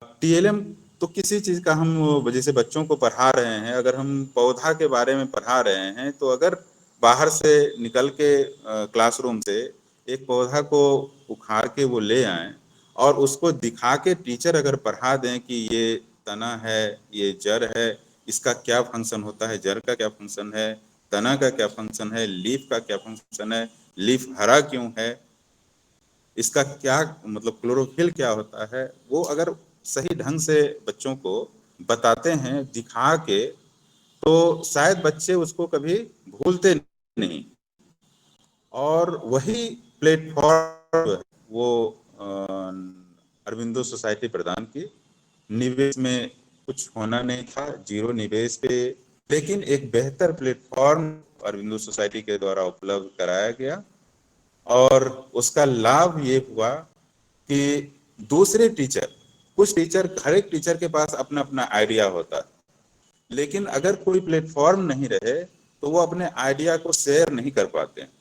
TLM तो किसी चीज का हम जैसे बच्चों को पढ़ा रहे हैं, अगर हम पौधा के बारे में पढ़ा रहे हैं तो अगर बाहर से निकल के क्लासरूम से एक पौधा को उखाड़ के वो ले आए और उसको दिखा के टीचर अगर पढ़ा दें कि ये तना है, ये जड़ है, इसका क्या फंक्शन होता है, जड़ का क्या फंक्शन है, तना का क्या फंक्शन है, लीफ का क्या फंक्शन है, लीफ हरा क्यों है, इसका क्या मतलब क्लोरोफिल क्या होता है, वो अगर सही ढंग से बच्चों को बताते हैं दिखा के, तो शायद बच्चे उसको कभी भूलते नहीं। और वही प्लेटफॉर्म वो अरविंदो सोसाइटी प्रदान की। निवेश में कुछ होना नहीं था, जीरो निवेश पे, लेकिन एक बेहतर प्लेटफॉर्म अरविंदो सोसाइटी के द्वारा उपलब्ध कराया गया। और उसका लाभ ये हुआ कि दूसरे टीचर, कुछ टीचर, हर एक टीचर के पास अपना अपना आइडिया होता है, लेकिन अगर कोई प्लेटफॉर्म नहीं रहे तो वो अपने आइडिया को शेयर नहीं कर पाते हैं।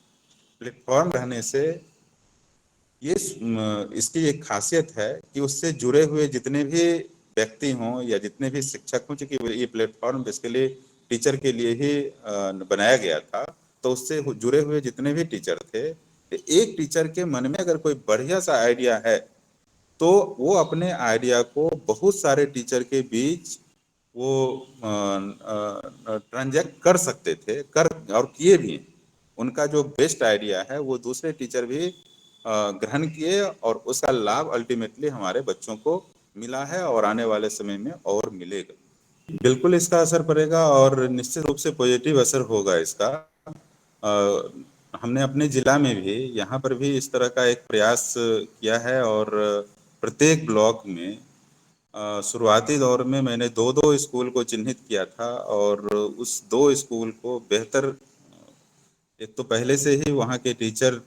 प्लेटफॉर्म रहने से ये इसकी एक खासियत है कि उससे जुड़े हुए जितने भी व्यक्ति हों या जितने भी शिक्षक हों, चूंकि ये प्लेटफॉर्म बेसिकली टीचर के लिए ही बनाया गया था, तो उससे जुड़े हुए जितने भी टीचर थे, एक टीचर के मन में अगर कोई बढ़िया सा आइडिया है तो वो अपने आइडिया को बहुत सारे टीचर के बीच वो ट्रांजैक्ट कर सकते थे, कर और किए भी। उनका जो बेस्ट आइडिया है वो दूसरे टीचर भी ग्रहण किए और उसका लाभ अल्टीमेटली हमारे बच्चों को मिला है और आने वाले समय में और मिलेगा। बिल्कुल इसका असर पड़ेगा और निश्चित रूप से पॉजिटिव असर होगा इसका। हमने अपने जिला में भी, यहाँ पर भी इस तरह का एक प्रयास किया है और प्रत्येक ब्लॉक में शुरुआती दौर में मैंने दो दो स्कूल को चिन्हित किया था और उस दो स्कूल को बेहतर, एक तो पहले से ही वहाँ के टीचर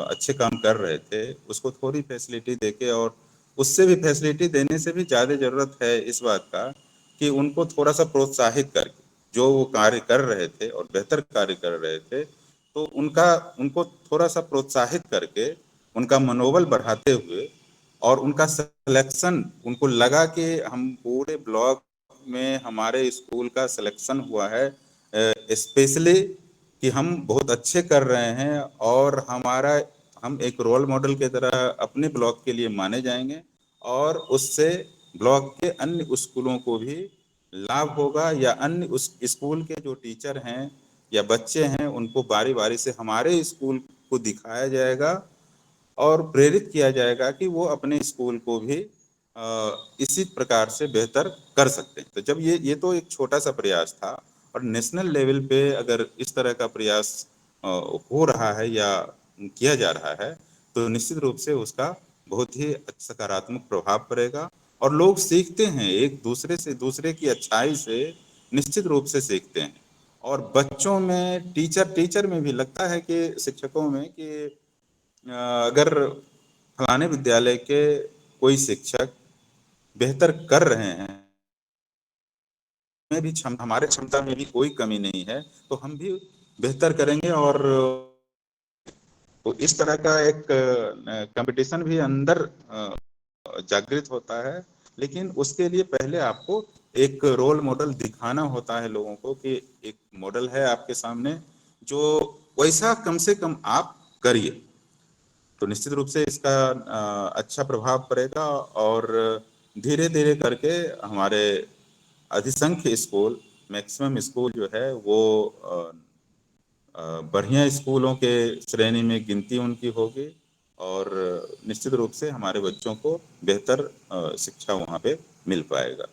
अच्छे काम कर रहे थे, उसको थोड़ी फैसिलिटी देके, और उससे भी फैसिलिटी देने से भी ज़्यादा ज़रूरत है इस बात का कि उनको थोड़ा सा प्रोत्साहित करके, जो वो कार्य कर रहे थे और बेहतर कार्य कर रहे थे, तो उनको थोड़ा सा प्रोत्साहित करके उनका मनोबल बढ़ाते हुए और उनका सिलेक्शन, उनको लगा कि हम पूरे ब्लॉक में हमारे स्कूल का सिलेक्शन हुआ है स्पेशली कि हम बहुत अच्छे कर रहे हैं और हम एक रोल मॉडल की तरह अपने ब्लॉक के लिए माने जाएंगे, और उससे ब्लॉक के अन्य स्कूलों को भी लाभ होगा, या अन्य उस स्कूल के जो टीचर हैं या बच्चे हैं उनको बारी बारी से हमारे स्कूल को दिखाया जाएगा और प्रेरित किया जाएगा कि वो अपने स्कूल को भी इसी प्रकार से बेहतर कर सकते हैं। तो जब ये तो एक छोटा सा प्रयास था, और नेशनल लेवल पे अगर इस तरह का प्रयास हो रहा है या किया जा रहा है, तो निश्चित रूप से उसका बहुत ही सकारात्मक प्रभाव पड़ेगा। और लोग सीखते हैं एक दूसरे से, दूसरे की अच्छाई से निश्चित रूप से सीखते हैं। और बच्चों में, टीचर में भी लगता है कि शिक्षकों में कि अगर फलाने विद्यालय के कोई शिक्षक बेहतर कर रहे हैं, में भी हमारे क्षमता में भी कोई कमी नहीं है, तो हम भी बेहतर करेंगे। और तो इस तरह का एक कंपटीशन भी अंदर जागृत होता है। लेकिन उसके लिए पहले आपको एक रोल मॉडल दिखाना होता है लोगों को कि एक मॉडल है आपके सामने, जो वैसा कम से कम आप करिए, तो निश्चित रूप से इसका अच्छा प्रभाव पड़ेगा। और धीरे धीरे करके हमारे अधिसंख्य स्कूल, मैक्सिमम स्कूल जो है वो बढ़िया स्कूलों के श्रेणी में गिनती उनकी होगी, और निश्चित रूप से हमारे बच्चों को बेहतर शिक्षा वहाँ पे मिल पाएगा।